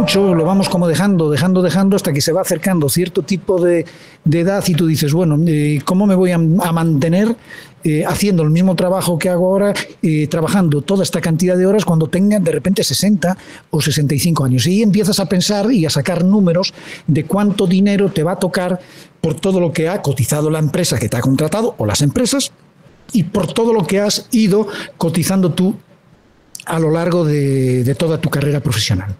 mucho, lo vamos como dejando, hasta que se va acercando cierto tipo de edad y tú dices, bueno, ¿cómo me voy a mantener haciendo el mismo trabajo que hago ahora, trabajando toda esta cantidad de horas cuando tenga de repente 60 o 65 años? Y empiezas a pensar y a sacar números de cuánto dinero te va a tocar por todo lo que ha cotizado la empresa que te ha contratado o las empresas y por todo lo que has ido cotizando tú a lo largo de toda tu carrera profesional.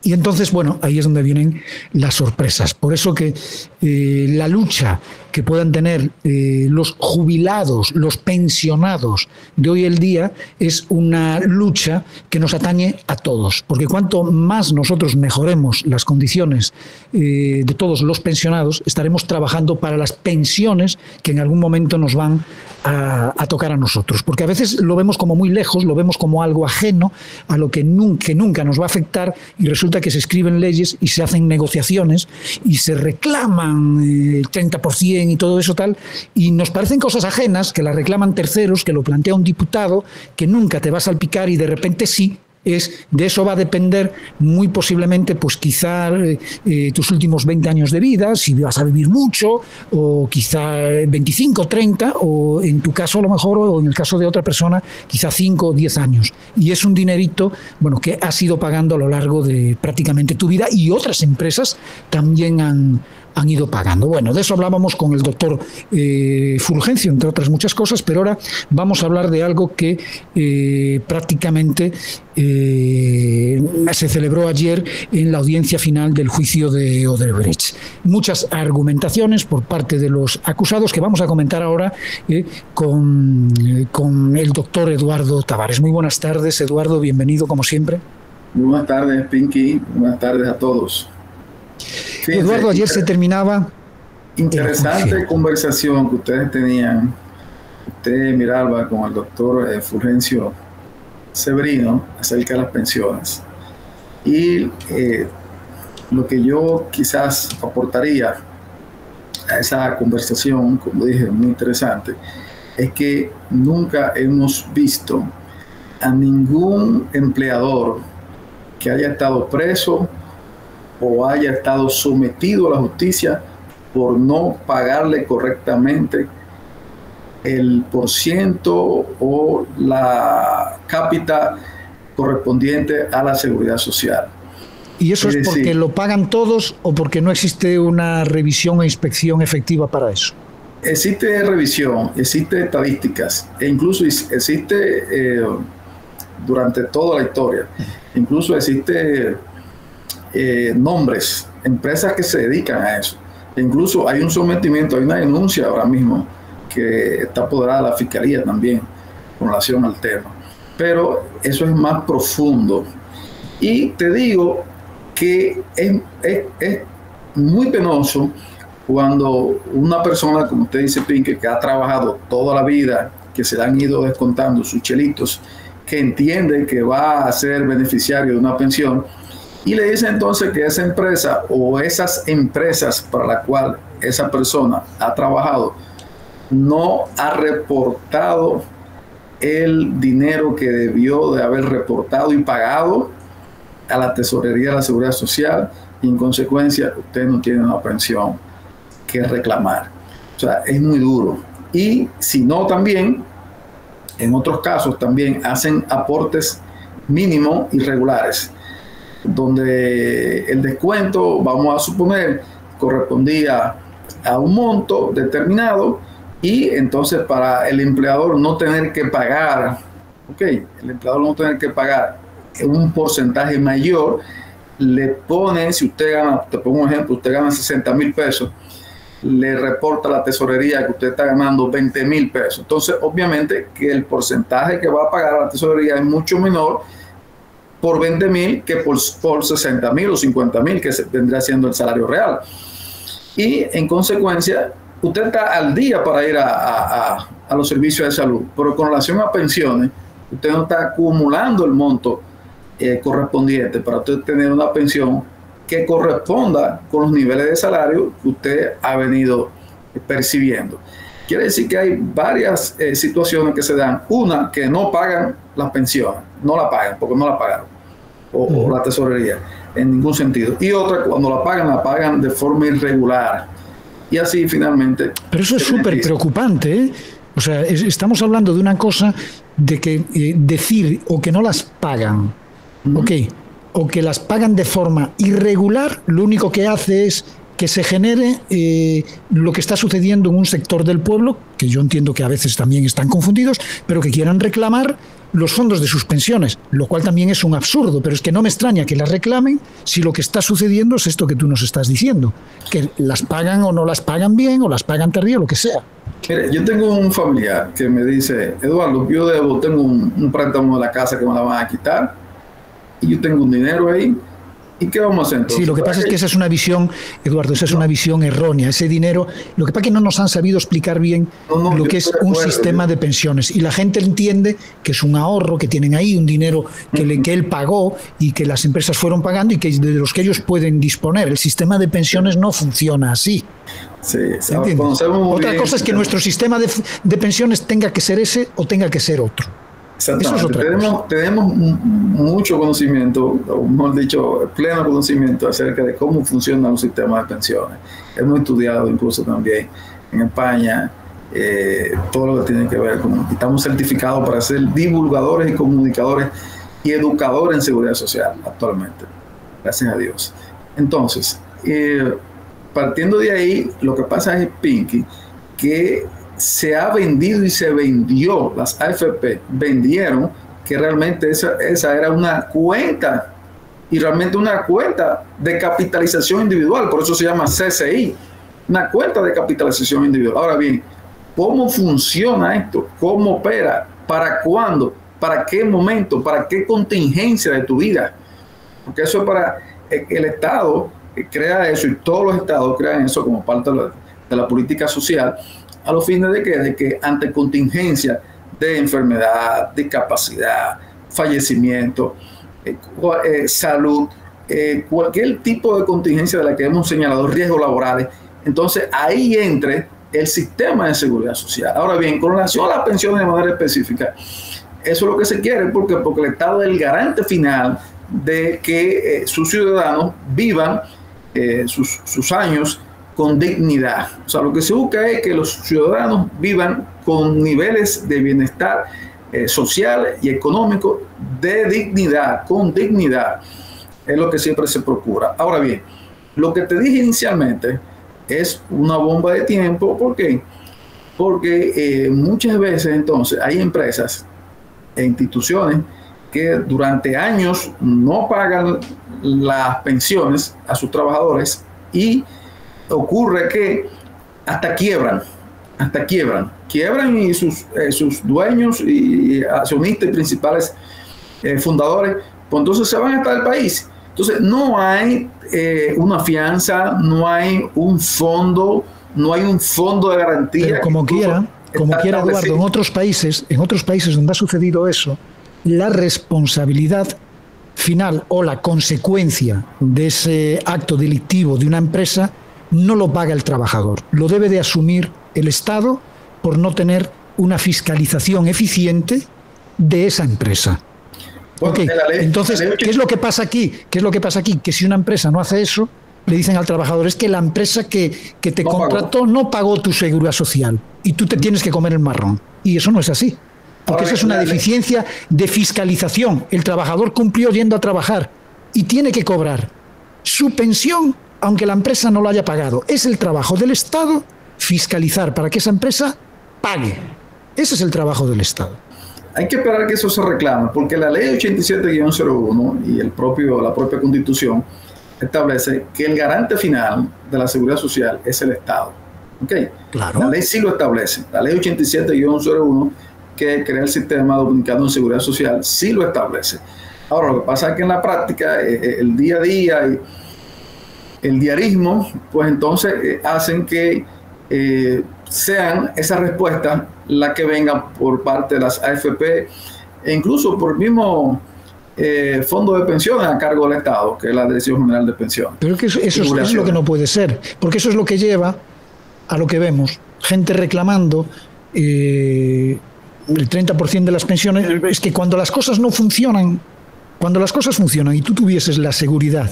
Y entonces, bueno, ahí es donde vienen las sorpresas. Por eso que la lucha que puedan tener los jubilados, los pensionados de hoy en día es una lucha que nos atañe a todos. Porque cuanto más nosotros mejoremos las condiciones de todos los pensionados, estaremos trabajando para las pensiones que en algún momento nos van a tocar a nosotros. Porque a veces lo vemos como muy lejos, lo vemos como algo ajeno a lo que nunca nos va a afectar, y resulta que se escriben leyes y se hacen negociaciones y se reclaman el 30% y todo eso tal, y nos parecen cosas ajenas, que las reclaman terceros, que lo plantea un diputado, que nunca te va a salpicar y de repente sí. De eso va a depender muy posiblemente, pues quizá tus últimos 20 años de vida, si vas a vivir mucho, o quizá 25, 30, o en tu caso a lo mejor, o en el caso de otra persona, quizá 5 o 10 años. Y es un dinerito, bueno, que has ido pagando a lo largo de prácticamente tu vida, y otras empresas también han ido pagando. Bueno, de eso hablábamos con el doctor Fulgencio, entre otras muchas cosas, pero ahora vamos a hablar de algo que prácticamente se celebró ayer en la audiencia final del juicio de Odebrecht. Muchas argumentaciones por parte de los acusados que vamos a comentar ahora con el doctor Eduardo Tavares. Muy buenas tardes, Eduardo, bienvenido como siempre. Muy buenas tardes, Pinky. Buenas tardes a todos. Fíjense, Eduardo, ayer se terminaba. Interesante conversación que ustedes tenían, usted, Miralba, con el doctor Fulgencio Severino, acerca de las pensiones. Y lo que yo quizás aportaría a esa conversación, como dije, muy interesante, es que nunca hemos visto a ningún empleador que haya estado preso o haya estado sometido a la justicia por no pagarle correctamente el porciento o la cápita correspondiente a la seguridad social. ¿Y eso es porque lo pagan todos o porque no existe una revisión e inspección efectiva para eso? Existe revisión, existe estadísticas, e incluso existe durante toda la historia, incluso existe nombres, empresas que se dedican a eso. E incluso hay un sometimiento, hay una denuncia ahora mismo que está apoderada de la Fiscalía también con relación al tema. Pero eso es más profundo. Y te digo que es muy penoso cuando una persona, como usted dice, Pinky, que ha trabajado toda la vida, que se le han ido descontando sus chelitos, que entiende que va a ser beneficiario de una pensión, y le dice entonces que esa empresa o esas empresas para la cual esa persona ha trabajado no ha reportado el dinero que debió de haber reportado y pagado a la Tesorería de la Seguridad Social, y en consecuencia usted no tiene una pensión que reclamar. O sea, es muy duro. Y si no, también en otros casos también hacen aportes mínimos irregulares, donde el descuento, vamos a suponer, correspondía a un monto determinado, y entonces para el empleador no tener que pagar, el empleador no tener que pagar un porcentaje mayor, le pone, si usted gana, te pongo un ejemplo, usted gana 60,000 pesos, le reporta a la tesorería que usted está ganando 20,000 pesos. Entonces, obviamente que el porcentaje que va a pagar a la tesorería es mucho menor por 20,000 que por 60,000 o 50,000 que vendría siendo el salario real. Y en consecuencia, usted está al día para ir a los servicios de salud, pero con relación a pensiones, usted no está acumulando el monto correspondiente para usted tener una pensión que corresponda con los niveles de salario que usted ha venido percibiendo. Quiere decir que hay varias situaciones que se dan. Una, que no pagan las pensiones, no la pagan porque no la pagaron. o la tesorería, en ningún sentido. Y otra, cuando la pagan de forma irregular. Y así finalmente... Pero eso es súper preocupante, ¿eh? O sea, estamos hablando de una cosa de que decir o que no las pagan, o que las pagan de forma irregular, lo único que hace es que se genere lo que está sucediendo en un sector del pueblo, que yo entiendo que a veces también están confundidos, pero que quieran reclamar los fondos de sus pensiones, lo cual también es un absurdo, pero es que no me extraña que las reclamen si lo que está sucediendo es esto que tú nos estás diciendo, que las pagan o no las pagan bien, o las pagan tardío, lo que sea. Mire, yo tengo un familiar que me dice, Eduardo, yo tengo un préstamo de la casa que me la van a quitar, y yo tengo un dinero ahí, ¿y qué vamos a hacer entonces? Sí, lo que pasa es que esa es una visión, Eduardo, esa es una visión errónea. Ese dinero, lo que pasa es que no nos han sabido explicar bien lo que es un sistema de pensiones. Y la gente entiende que es un ahorro que tienen ahí, un dinero que él pagó y que las empresas fueron pagando y que de los que ellos pueden disponer. El sistema de pensiones no funciona así. Sí, otra cosa es que nuestro sistema de pensiones tenga que ser ese o tenga que ser otro. Exactamente. Tenemos mucho conocimiento, o mejor dicho, pleno conocimiento acerca de cómo funciona un sistema de pensiones. Hemos estudiado incluso también en España todo lo que tiene que ver con... Estamos certificados para ser divulgadores y comunicadores y educadores en seguridad social actualmente. Gracias a Dios. Entonces, partiendo de ahí, lo que pasa es, Pinky, que se ha vendido y se vendió, las AFP vendieron que realmente esa era una cuenta, y realmente una cuenta de capitalización individual, por eso se llama CCI, una cuenta de capitalización individual. Ahora bien, ¿cómo funciona esto? ¿Cómo opera? ¿Para cuándo? ¿Para qué momento? ¿Para qué contingencia de tu vida? Porque eso es para el Estado, crea eso, y todos los estados crean eso como parte de la política social, a los fines de que ante contingencia de enfermedad, discapacidad, fallecimiento, salud, cualquier tipo de contingencia de la que hemos señalado, riesgos laborales, entonces ahí entre el sistema de seguridad social. Ahora bien, con relación a las pensiones de manera específica, eso es lo que se quiere, porque el Estado es el garante final de que sus ciudadanos vivan sus años con dignidad. O sea, lo que se busca es que los ciudadanos vivan con niveles de bienestar social y económico de dignidad, con dignidad. Es lo que siempre se procura. Ahora bien, lo que te dije inicialmente es una bomba de tiempo. ¿Por qué? Porque muchas veces entonces hay empresas e instituciones que durante años no pagan las pensiones a sus trabajadores y ocurre que hasta quiebran y sus dueños y accionistas y principales fundadores, pues entonces se van hasta el país. Entonces no hay una fianza, no hay un fondo de garantía. Pero como quiera, Eduardo, en otros países donde ha sucedido eso, la responsabilidad final o la consecuencia de ese acto delictivo de una empresa no lo paga el trabajador, lo debe de asumir el Estado por no tener una fiscalización eficiente de esa empresa. Okay. Entonces, ¿qué es lo que pasa aquí? Que si una empresa no hace eso, le dicen al trabajador, es que la empresa que te contrató no pagó tu seguridad social y tú te tienes que comer el marrón. Y eso no es así, porque esa es una deficiencia de fiscalización. El trabajador cumplió yendo a trabajar y tiene que cobrar su pensión aunque la empresa no lo haya pagado. Es el trabajo del Estado fiscalizar para que esa empresa pague. Ese es el trabajo del Estado. Hay que esperar que eso se reclame, porque la ley 87-01 y la propia Constitución establece que el garante final de la seguridad social es el Estado. ¿Okay? Claro. La ley sí lo establece. La ley 87-01, que crea el sistema dominicano de seguridad social, sí lo establece. Ahora, lo que pasa es que en la práctica, el día a día y el diarismo, pues entonces hacen que sean esas respuestas las que vengan por parte de las AFP e incluso por el mismo fondo de pensiones a cargo del Estado, que es la Dirección General de Pensiones. Pero que eso es lo que no puede ser, porque eso es lo que lleva a lo que vemos, gente reclamando el 30% de las pensiones. Es que cuando las cosas no funcionan, Cuando las cosas funcionan y tú tuvieses la seguridad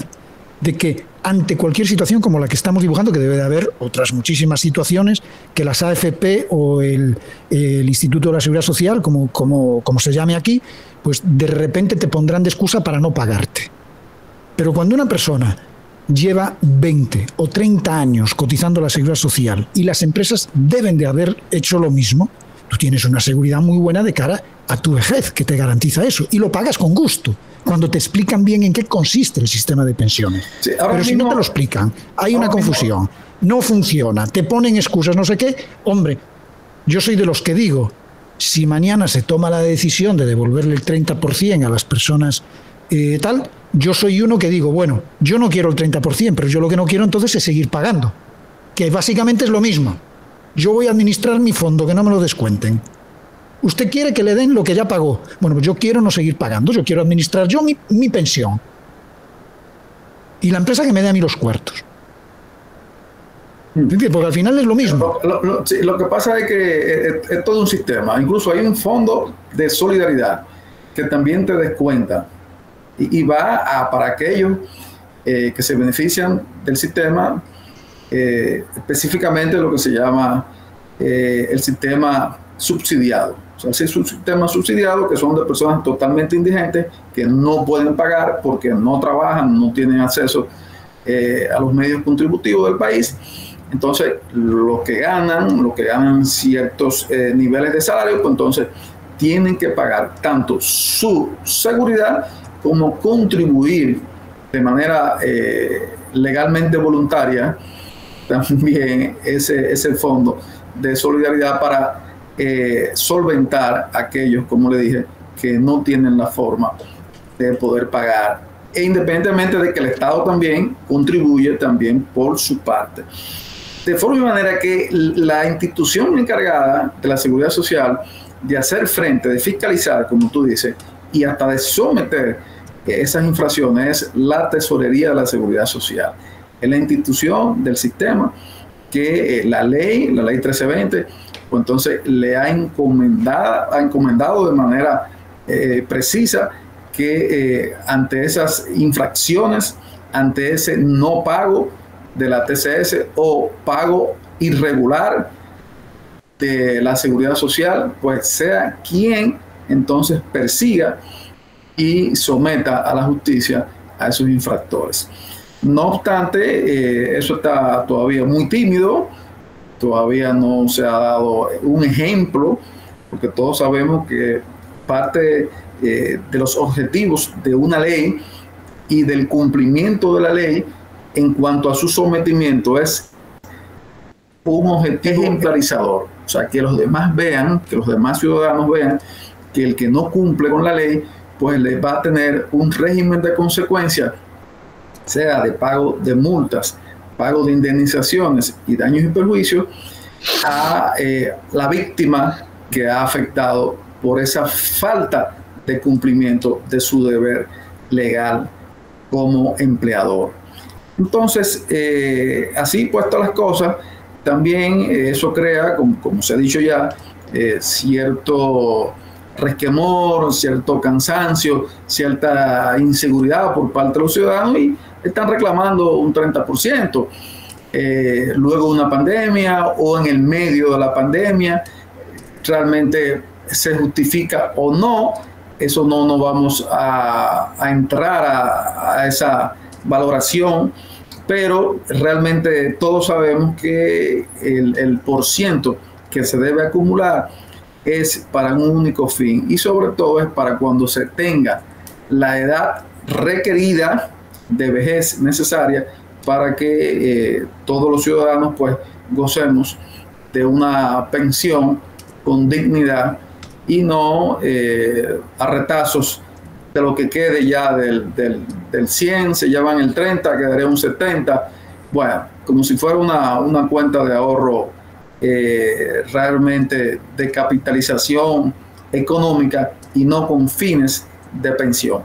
de que ante cualquier situación como la que estamos dibujando, que debe de haber otras muchísimas situaciones, que las AFP o el Instituto de la Seguridad Social, como se llame aquí, pues de repente te pondrán de excusa para no pagarte. Pero cuando una persona lleva 20 o 30 años cotizando a la Seguridad Social y las empresas deben de haber hecho lo mismo, tú tienes una seguridad muy buena de cara a tu vejez, que te garantiza eso, y lo pagas con gusto, cuando te explican bien en qué consiste el sistema de pensiones. Sí, pero si no te lo explican, hay una confusión, no funciona, te ponen excusas, no sé qué. Hombre, yo soy de los que digo, si mañana se toma la decisión de devolverle el 30% a las personas yo soy uno que digo, bueno, yo no quiero el 30%, pero yo lo que no quiero entonces es seguir pagando, que básicamente es lo mismo. Yo voy a administrar mi fondo, que no me lo descuenten. Usted quiere que le den lo que ya pagó. Bueno, pues yo quiero no seguir pagando, yo quiero administrar yo mi pensión. Y la empresa que me dé a mí los cuartos. Porque al final es lo mismo. Lo que pasa es que es todo un sistema. Incluso hay un fondo de solidaridad que también te descuenta. Y va para aquellos que se benefician del sistema, específicamente lo que se llama el sistema subsidiado. O sea, es un sistema subsidiado que son de personas totalmente indigentes que no pueden pagar porque no trabajan, no tienen acceso a los medios contributivos del país. Entonces, lo que ganan ciertos niveles de salario, pues entonces tienen que pagar tanto su seguridad como contribuir de manera legalmente voluntaria también ese fondo de solidaridad para solventar a aquellos, como le dije, que no tienen la forma de poder pagar, e independientemente de que el Estado también contribuye también por su parte. De forma y manera que la institución encargada de la seguridad social de hacer frente, de fiscalizar, como tú dices, y hasta de someter esas infracciones es la Tesorería de la Seguridad Social. Es la institución del sistema que la ley 1320, pues entonces le ha encomendado de manera precisa que ante esas infracciones, ante ese no pago de la TCS o pago irregular de la Seguridad Social, pues sea quien entonces persiga y someta a la justicia a esos infractores. No obstante, eso está todavía muy tímido, todavía no se ha dado un ejemplo, porque todos sabemos que parte de los objetivos de una ley y del cumplimiento de la ley en cuanto a su sometimiento es un objetivo ejemplarizador. O sea, que los demás vean, que los demás ciudadanos vean que el que no cumple con la ley, pues le va a tener un régimen de consecuencias, sea de pago de multas, pago de indemnizaciones y daños y perjuicios a la víctima que ha afectado por esa falta de cumplimiento de su deber legal como empleador. Entonces, así puestas las cosas, también eso crea, como se ha dicho ya, cierto resquemor, cierto cansancio, cierta inseguridad por parte de los ciudadanos y están reclamando un 30%. Luego de una pandemia o en el medio de la pandemia, realmente se justifica o no, eso no vamos a entrar a esa valoración, pero realmente todos sabemos que el porciento que se debe acumular es para un único fin y sobre todo es para cuando se tenga la edad requerida de vejez necesaria para que todos los ciudadanos pues gocemos de una pensión con dignidad y no a retazos de lo que quede ya del 100, se llevan el 30, quedaría un 70, bueno, como si fuera una cuenta de ahorro realmente de capitalización económica y no con fines de pensión.